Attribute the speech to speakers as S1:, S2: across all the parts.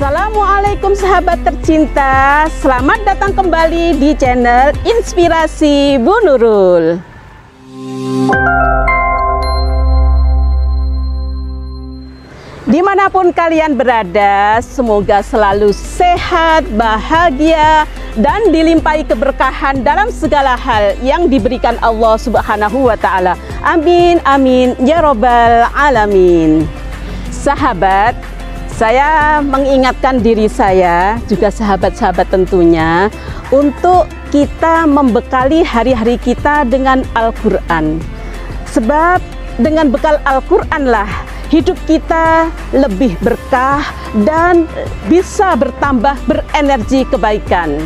S1: Assalamualaikum sahabat tercinta, selamat datang kembali di channel Inspirasi Bu Nurul. Dimanapun kalian berada, semoga selalu sehat, bahagia, dan dilimpahi keberkahan dalam segala hal yang diberikan Allah Subhanahu wa Ta'ala. Amin, amin, ya Robbal Alamin. Sahabat, saya mengingatkan diri saya, juga sahabat-sahabat tentunya, untuk kita membekali hari-hari kita dengan Al-Quran. Sebab dengan bekal Al-Quran lah hidup kita lebih berkah dan bisa bertambah berenergi kebaikan.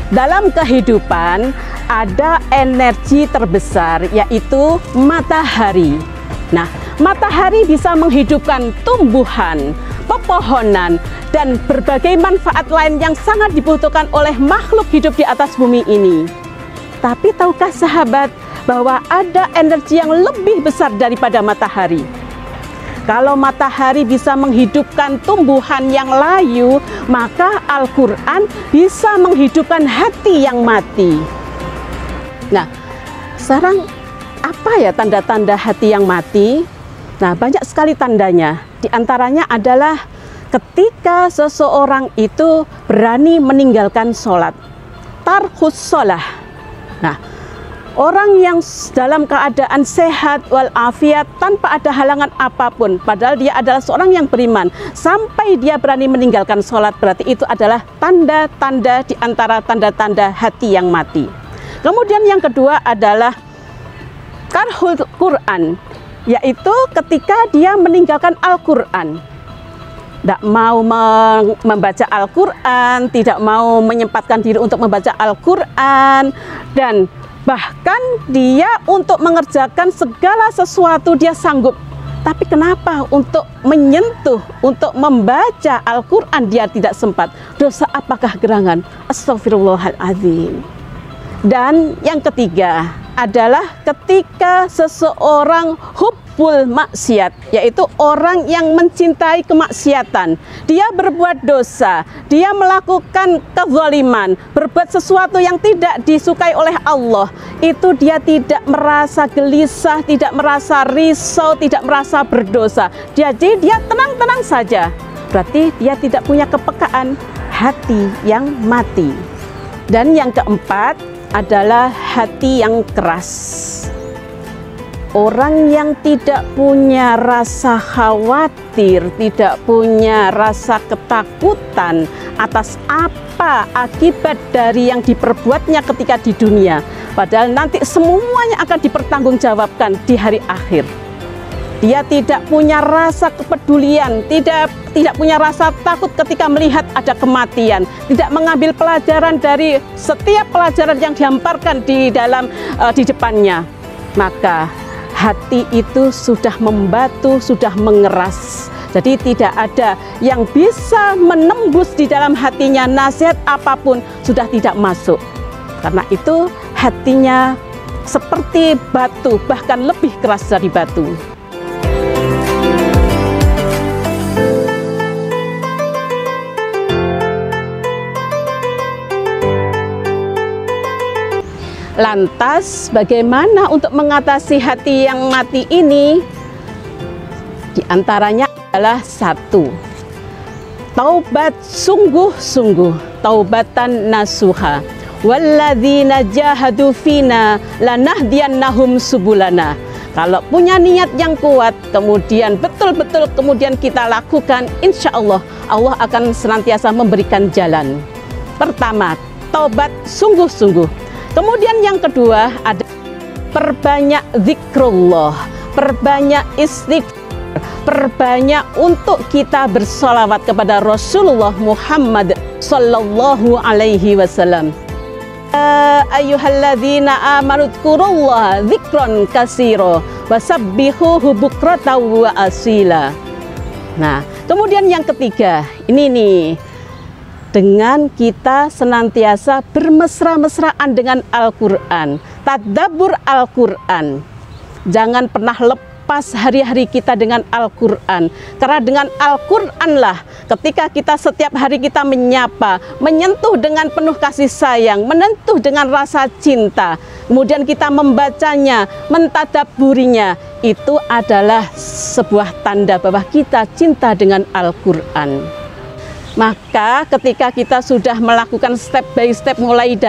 S1: Dalam kehidupan ada energi terbesar, yaitu matahari. Nah, matahari bisa menghidupkan tumbuhan, pepohonan, dan berbagai manfaat lain yang sangat dibutuhkan oleh makhluk hidup di atas bumi ini. Tapi tahukah sahabat bahwa ada energi yang lebih besar daripada matahari? Kalau matahari bisa menghidupkan tumbuhan yang layu, maka Al-Quran bisa menghidupkan hati yang mati. Nah, sekarang apa ya tanda-tanda hati yang mati? Nah, banyak sekali tandanya. Di antaranya adalah ketika seseorang itu berani meninggalkan sholat. Tarkus sholah. Nah, orang yang dalam keadaan sehat walafiat tanpa ada halangan apapun, padahal dia adalah seorang yang beriman, sampai dia berani meninggalkan sholat, berarti itu adalah tanda-tanda di antara tanda-tanda hati yang mati. Kemudian yang kedua adalah karhul Quran, yaitu ketika dia meninggalkan Al-Quran, tidak mau membaca Al-Quran, tidak mau menyempatkan diri untuk membaca Al-Quran, dan bahkan dia untuk mengerjakan segala sesuatu dia sanggup, tapi kenapa untuk menyentuh, untuk membaca Al-Quran dia tidak sempat? Dosa apakah gerangan? Astagfirullahaladzim. Dan yang ketiga adalah ketika seseorang hubbul maksiat, yaitu orang yang mencintai kemaksiatan. Dia berbuat dosa, dia melakukan kezaliman, berbuat sesuatu yang tidak disukai oleh Allah. Itu dia tidak merasa gelisah, tidak merasa risau, tidak merasa berdosa. Jadi dia tenang-tenang saja. Berarti dia tidak punya kepekaan, hati yang mati. Dan yang keempat adalah hati yang keras. Orang yang tidak punya rasa khawatir, tidak punya rasa ketakutan atas apa akibat dari yang diperbuatnya ketika di dunia, padahal nanti semuanya akan dipertanggungjawabkan di hari akhir. Dia tidak punya rasa kepedulian, tidak punya rasa takut ketika melihat ada kematian, tidak mengambil pelajaran dari setiap pelajaran yang dihamparkan di depannya. Maka hati itu sudah membatu, sudah mengeras. Jadi tidak ada yang bisa menembus di dalam hatinya, nasihat apapun sudah tidak masuk. Karena itu hatinya seperti batu, bahkan lebih keras dari batu. Lantas bagaimana untuk mengatasi hati yang mati ini? Di antaranya adalah satu, taubat sungguh-sungguh, taubatan nasuha. Walladzina jahadu fina lanahdiyannahum subulana. Kalau punya niat yang kuat, kemudian betul-betul kemudian kita lakukan, insya Allah Allah akan senantiasa memberikan jalan. Pertama, taubat sungguh-sungguh. Kemudian yang kedua ada perbanyak zikrullah, perbanyak istighfar, perbanyak untuk kita bersolawat kepada Rasulullah Muhammad sallallahu alaihi wasallam. Ayyuhalladzina amanu dzkurullaha dzikron katsira wasabbihuhu bukratan wa asila. Nah, kemudian yang ketiga, ini nih, dengan kita senantiasa bermesra-mesraan dengan Al-Quran, tadabbur Al-Quran. Jangan pernah lepas lepas hari-hari kita dengan Al-Quran. Karena dengan Al-Quranlah ketika kita setiap hari kita menyapa, menyentuh dengan penuh kasih sayang, menentuh dengan rasa cinta, kemudian kita membacanya, mentadabburinya, itu adalah sebuah tanda bahwa kita cinta dengan Al-Quran. Maka ketika kita sudah melakukan step by step, mulai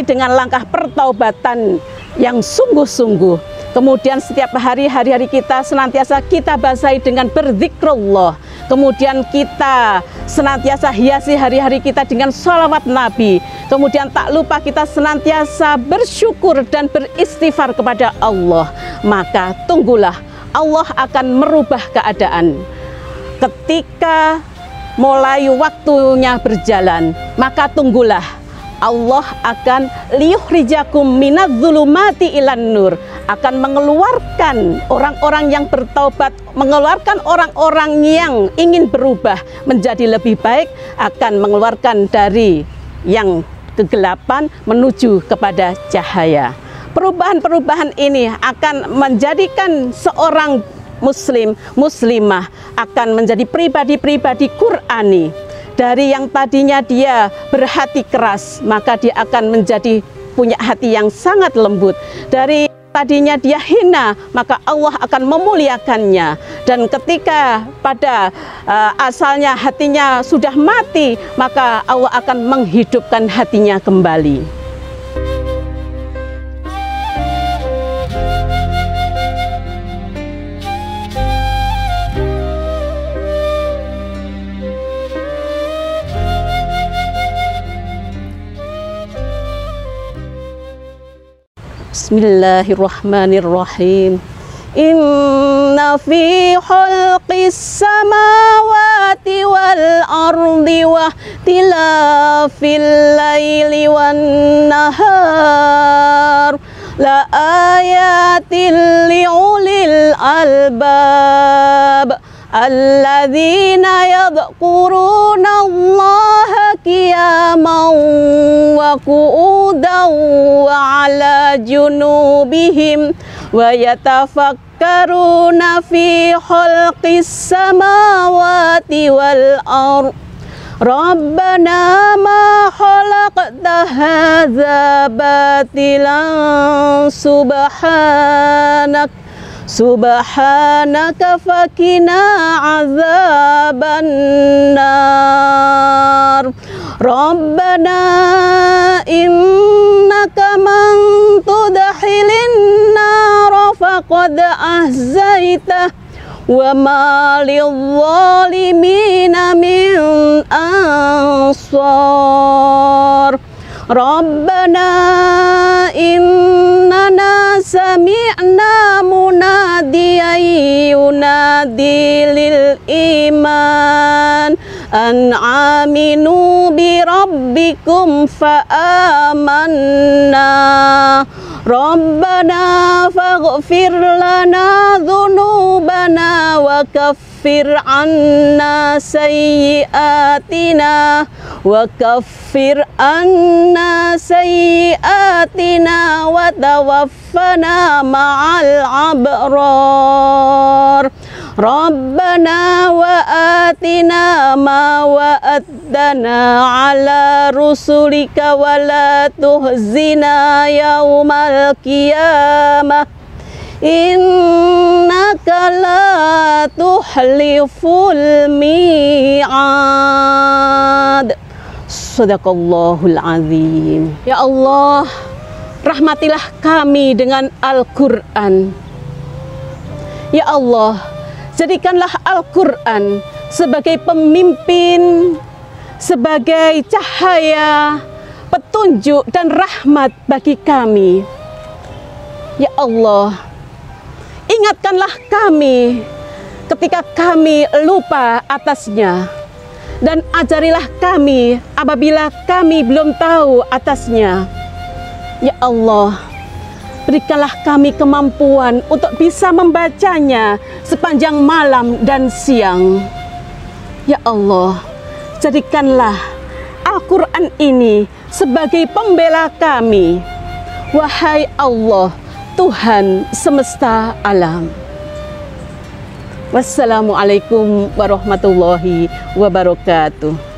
S1: dengan langkah pertaubatan yang sungguh-sungguh, kemudian setiap hari-hari kita senantiasa kita basahi dengan berzikrullah, kemudian kita senantiasa hiasi hari-hari kita dengan sholawat Nabi, kemudian tak lupa kita senantiasa bersyukur dan beristighfar kepada Allah, maka tunggulah Allah akan merubah keadaan. Ketika mulai waktunya berjalan, maka tunggulah Allah akan liyukhrijakum minadz-dzulumati ilan nur, akan mengeluarkan orang-orang yang bertaubat, mengeluarkan orang-orang yang ingin berubah menjadi lebih baik, akan mengeluarkan dari yang kegelapan menuju kepada cahaya. Perubahan-perubahan ini akan menjadikan seorang muslim, muslimah akan menjadi pribadi-pribadi Qur'ani. Dari yang tadinya dia berhati keras, maka dia akan menjadi punya hati yang sangat lembut. Dari tadinya dia hina, maka Allah akan memuliakannya. Dan ketika pada asalnya hatinya sudah mati, maka Allah akan menghidupkan hatinya kembali. Bismillahirrahmanirrahim. Inna fi khalqis samawati wal ardi wa tilafil laili wan nahar la ayatil liulil albab alladzina yadhkuruna Allaha qiyaman wa qu'udan wa ala junubihim wa yatafakkaruna fi khalqis samawati wal ardh Rabbana ma khalaqta hadza batilan subhanaka fakina azaban nar. Rabbana innaka man tudkhilin nar faqad ahzaitah wa ma lidh-dhalimina min ansar. Rabbana innana sami'na munadiyan yunadi lil iman an aminu bi rabbikum fa amanna. Rabbana faghfir lana dhunubana wa kaffir anna sayyi'atina wa tawaffana ma'al abrar. Rabbana wa atina ma wa'adtana ala rusulika wa la tuhzina yaumal qiyamah innaka la tuhliful mi'ad. Sadaqallahul azim. Ya Allah, rahmatilah kami dengan Al-Quran. Ya Allah, jadikanlah Al-Quran sebagai pemimpin, sebagai cahaya, petunjuk dan rahmat bagi kami. Ya Allah, ingatkanlah kami ketika kami lupa atasnya, dan ajarilah kami apabila kami belum tahu atasnya. Ya Allah, berikanlah kami kemampuan untuk bisa membacanya sepanjang malam dan siang. Ya Allah, jadikanlah Al-Quran ini sebagai pembela kami. Wahai Allah, Tuhan semesta alam. Wassalamualaikum warahmatullahi wabarakatuh.